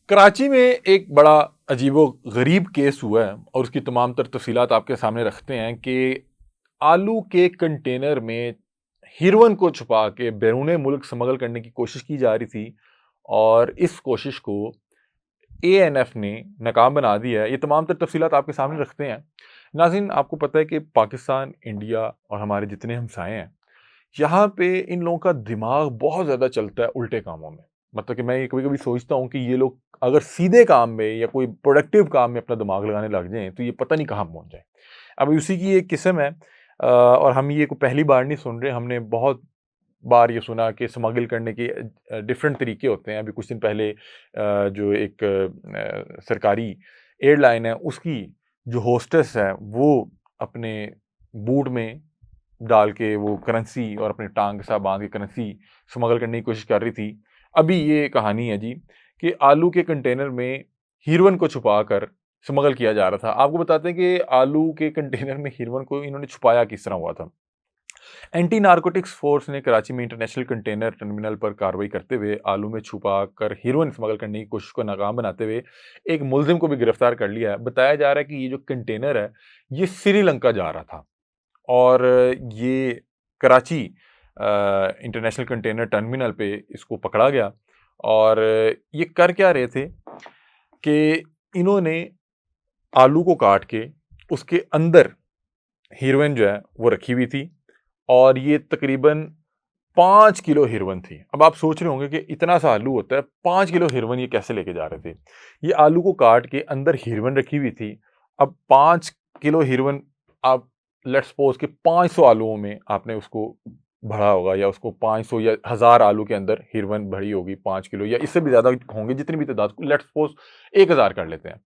कराची में एक बड़ा अजीबो-गरीब केस हुआ है और उसकी तमाम तर तफ़सीलात आपके सामने रखते हैं कि आलू के कंटेनर में हेरोइन को छुपा के बैरून मुल्क स्मगल करने की कोशिश की जा रही थी और इस कोशिश को एएनएफ ने नाकाम बना दिया है। ये तमाम तर तफ़सीलात आपके सामने रखते हैं। नाज़रीन, आपको पता है कि पाकिस्तान, इंडिया और हमारे जितने हमसाए हैं, यहाँ पे इन लोगों का दिमाग बहुत ज़्यादा चलता है उल्टे कामों में। मतलब कि मैं ये कभी-कभी सोचता हूँ कि ये लोग अगर सीधे काम में या कोई प्रोडक्टिव काम में अपना दिमाग लगाने लग जाएँ, तो ये पता नहीं कहाँ पहुँच जाएँ। अब उसी की एक किस्म है और हम ये कोई पहली बार नहीं सुन रहे, हमने बहुत बार ये सुना कि स्मगल करने के डिफरेंट तरीके होते हैं। अभी कुछ दिन पहले जो एक सरकारी एयरलाइन है, उसकी जो होस्टेस है, वो अपने बूट में डाल के वो करेंसी और अपनी टाँग के साथ बाँध के करेंसी स्मगल करने की कोशिश कर रही थी। अभी ये कहानी है जी कि आलू के कंटेनर में हेरोइन को छुपाकर स्मगल किया जा रहा था। आपको बताते हैं कि आलू के कंटेनर में हेरोइन को इन्होंने छुपाया किस तरह हुआ था। एंटी नारकोटिक्स फोर्स ने कराची में इंटरनेशनल कंटेनर टर्मिनल पर कार्रवाई करते हुए आलू में छुपा कर हेरोइन स्मगल करने की कोशिश को नाकाम बनाते हुए एक मुलजिम को भी गिरफ्तार कर लिया है। बताया जा रहा है कि ये जो कंटेनर है, ये श्रीलंका जा रहा था और ये कराची इंटरनेशनल कंटेनर टर्मिनल पे इसको पकड़ा गया और ये कर क्या रहे थे कि इन्होंने आलू को काट के उसके अंदर हेरोइन जो है वो रखी हुई थी और ये तकरीबन 5 किलो हेरोइन थी। अब आप सोच रहे होंगे कि इतना सा आलू होता है, 5 किलो हेरोइन ये कैसे लेके जा रहे थे? ये आलू को काट के अंदर हेरोइन रखी हुई थी। अब 5 किलो हेरोइन आप लेट्स सपोज़ कि 500 आलूओं में आपने उसको भरा होगा या उसको 500 या 1000 आलू के अंदर हेरोइन भरी होगी 5 किलो या इससे भी ज़्यादा होंगे जितनी भी तादाद लेट्स सपोज़ 1000 कर लेते हैं।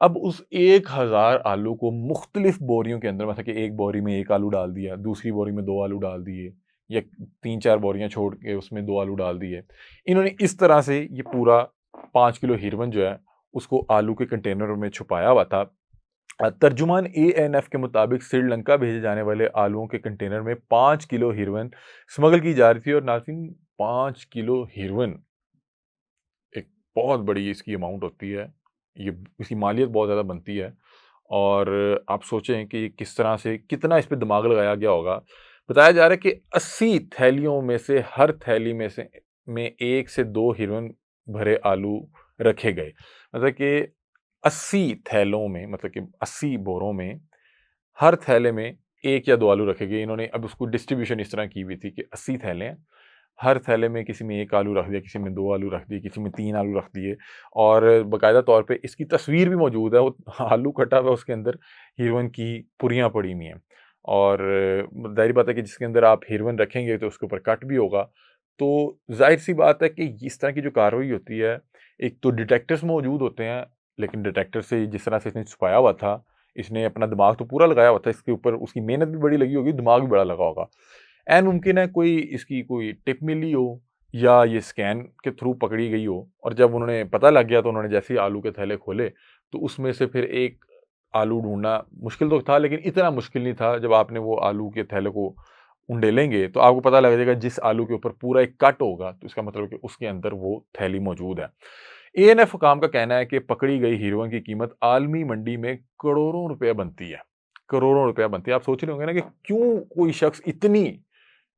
अब उस 1000 आलू को मुख्तलिफ बोरियों के अंदर मतलब कि एक बोरी में 1 आलू डाल दिया, दूसरी बोरी में 2 आलू डाल दिए या 3-4 बोरियाँ छोड़ के उसमें 2 आलू डाल दिए। इन्होंने इस तरह से ये पूरा 5 किलो हेरोइन जो है, उसको आलू के कंटेनरों में छुपाया हुआ था। तर्जुमान एएनएफ के मुताबिक श्रीलंका भेजे जाने वाले आलूओं के कंटेनर में 5 किलो हेरोइन स्मगल की जा रही थी और नाज़रीन 5 किलो हेरोइन एक बहुत बड़ी इसकी अमाउंट होती है। ये इसकी मालियत बहुत ज़्यादा बनती है और आप सोचें कि किस तरह से कितना इस पे दिमाग लगाया गया होगा। बताया जा रहा है कि 80 थैलियों में से हर थैली में 1 से 2 हेरोइन भरे आलू रखे गए। मतलब कि 80 थैलों में मतलब कि 80 बोरों में हर थैले में 1 या 2 आलू रखे गए। इन्होंने अब उसको डिस्ट्रीब्यूशन इस तरह की हुई थी कि 80 थैले हैं, हर थैले में किसी में 1 आलू रख दिया, किसी में 2 आलू रख दिए, किसी में 3 आलू रख दिए और बाकायदा तौर पे इसकी तस्वीर भी मौजूद है, वो आलू कटा हुआ है उसके अंदर हेरोइन की पुड़ियाँ पड़ी हुई हैं और ज़ाहिर बात है कि जिसके अंदर आप हेरोइन रखेंगे तो उसके ऊपर कट भी होगा। तो ज़ाहिर-सी बात है कि इस तरह की जो कार्रवाई होती है, एक तो डिटेक्टर्स मौजूद होते हैं, लेकिन डिटेक्टर से जिस तरह से इसने छुपाया हुआ था, इसने अपना दिमाग तो पूरा लगाया हुआ था, इसके ऊपर उसकी मेहनत भी बड़ी लगी होगी, दिमाग भी बड़ा लगा होगा। ऐन मुमकिन है कोई इसकी कोई टिप मिली हो या ये स्कैन के थ्रू पकड़ी गई हो और जब उन्होंने पता लग गया तो उन्होंने जैसे ही आलू के थैले खोले, तो उसमें से फिर एक आलू ढूँढना मुश्किल तो था लेकिन इतना मुश्किल नहीं था जब आपने वो आलू के थैले को उंडेलेंगे तो आपको पता लग जाएगा जिस आलू के ऊपर पूरा एक कट होगा, तो इसका मतलब है कि उसके अंदर वो थैली मौजूद है। एएनएफ हुकाम का कहना है कि पकड़ी गई हेरोइन की कीमत आलमी मंडी में करोड़ों रुपए बनती है। करोड़ों रुपया बनती है। आप सोच रहे होंगे ना कि क्यों कोई शख्स इतनी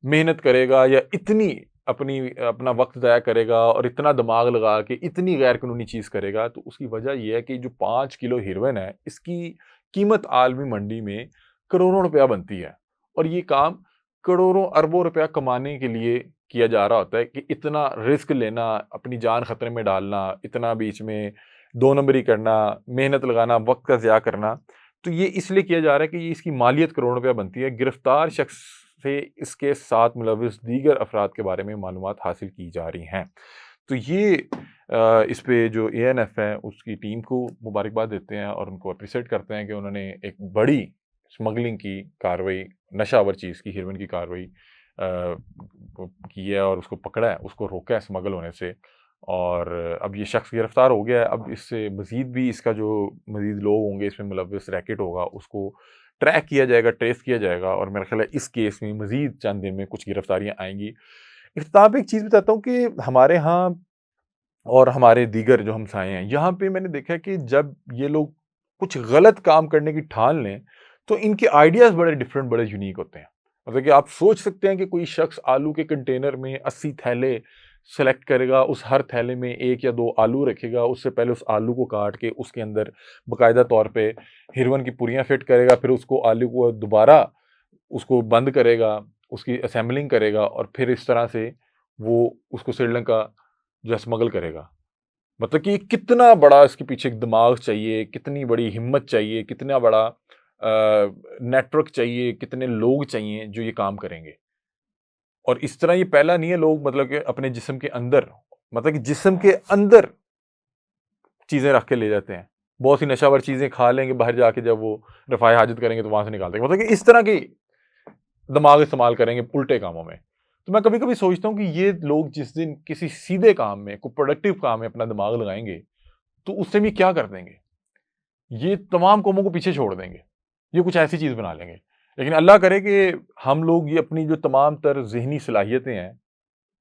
मेहनत करेगा या इतनी अपना वक़्त ज़ाया करेगा और इतना दिमाग लगा के इतनी गैर कानूनी चीज़ करेगा, तो उसकी वजह ये है कि जो 5 किलो हेरोइन है, इसकी कीमत आलमी मंडी में करोड़ों रुपया बनती है और ये काम करोड़ों अरबों रुपया कमाने के लिए किया जा रहा होता है कि इतना रिस्क लेना, अपनी जान खतरे में डालना, इतना बीच में 2 नंबरी करना, मेहनत लगाना, वक़्त का ज़िया करना। तो ये इसलिए किया जा रहा है कि ये इसकी मालियत करोड़ों रुपया बनती है। गिरफ्तार शख्स से इसके साथ मुलविस दीगर अफराद के बारे में मालूमात हासिल की जा रही हैं। तो ये इस पे जो एएनएफ है उसकी टीम को मुबारकबाद देते हैं और उनको एप्रिशिएट करते हैं कि उन्होंने एक बड़ी स्मगलिंग की कार्रवाई, नशावर चीज़ की हेरोइन की कार्रवाई की है और उसको पकड़ा है, उसको रोका है स्मगल होने से और अब ये शख्स गिरफ्तार हो गया है। अब इससे मज़ीद भी इसका जो मज़ीद लोग होंगे इसमें मुलविस रैकेट होगा उसको ट्रैक किया जाएगा, ट्रेस किया जाएगा और मेरा ख़्याल है इस केस में मज़ीद चंद दिन में कुछ गिरफ्तारियाँ आएँगी। इख्तिताम पे एक चीज़ बताता हूँ कि हमारे यहाँ और हमारे दीगर जो हमसाए हैं, यहाँ पे मैंने देखा है कि जब ये लोग कुछ गलत काम करने की ठान लें, तो इनके आइडियाज़ बड़े डिफरेंट, बड़े यूनिक होते हैं। मतलब कि आप सोच सकते हैं कि कोई शख्स आलू के कंटेनर में 80 थैले सेलेक्ट करेगा, उस हर थैले में 1 या 2 आलू रखेगा, उससे पहले उस आलू को काट के उसके अंदर बाकायदा तौर पे हिरवन की पुड़ियाँ फिट करेगा, फिर उसको आलू को दोबारा उसको बंद करेगा, उसकी असेंबलिंग करेगा और फिर इस तरह से वो उसको श्रीलंका जो है स्मगल करेगा। मतलब कि कितना बड़ा इसके पीछे एक दिमाग चाहिए, कितनी बड़ी हिम्मत चाहिए, कितना बड़ा नेटवर्क चाहिए, कितने लोग चाहिए जो ये काम करेंगे। और इस तरह ये पहला नहीं है लोग मतलब कि अपने जिस्म के अंदर मतलब कि जिस्म के अंदर चीज़ें रख के ले जाते हैं। बहुत सी नशावर चीज़ें खा लेंगे, बाहर जाके जब वो रफ़ाए हाजत करेंगे तो वहाँ से निकाल देंगे। मतलब कि इस तरह की दिमाग इस्तेमाल करेंगे उल्टे कामों में। तो मैं कभी-कभी सोचता हूँ कि ये लोग जिस दिन किसी सीधे काम में, कोई प्रोडक्टिव काम में अपना दिमाग लगाएँगे, तो उस टाइम ये क्या कर देंगे? ये तमाम कौमों को पीछे छोड़ देंगे। ये कुछ ऐसी चीज़ बना लेंगे। लेकिन अल्लाह करे कि हम लोग ये अपनी जो तमाम तर ज़हनी सलाहियतें हैं,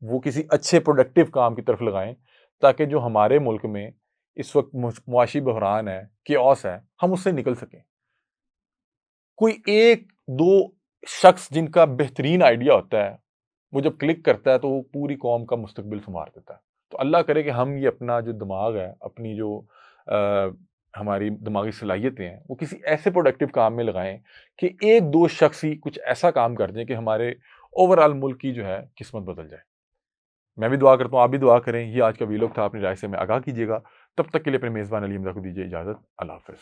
वो किसी अच्छे प्रोडक्टिव काम की तरफ लगाएँ, ताकि जो हमारे मुल्क में इस वक़्त मुआशी बहरान है, केओस है, हम उससे निकल सकें। कोई 1-2 शख्स जिनका बेहतरीन आइडिया होता है, वो जब क्लिक करता है तो वो पूरी कौम का मुस्तकबिल सँवार देता है। तो अल्लाह करे कि हम ये अपना जो दिमाग है, अपनी जो अ, हमारी दिमागी सलाहियतें हैं, वो किसी ऐसे प्रोडक्टिव काम में लगाएँ कि 1-2 शख्स ही कुछ ऐसा काम कर दें कि हमारे ओवरऑल मुल्क की जो है किस्मत बदल जाए। मैं भी दुआ करता हूँ, आप भी दुआ करें। ये आज का वीलॉग था, अपनी राय से हमें आगाह कीजिएगा। तब तक के लिए अपने मेज़बान अली हमज़ा को दीजिए इजाज़त। अल्लाह हाफ़िज़।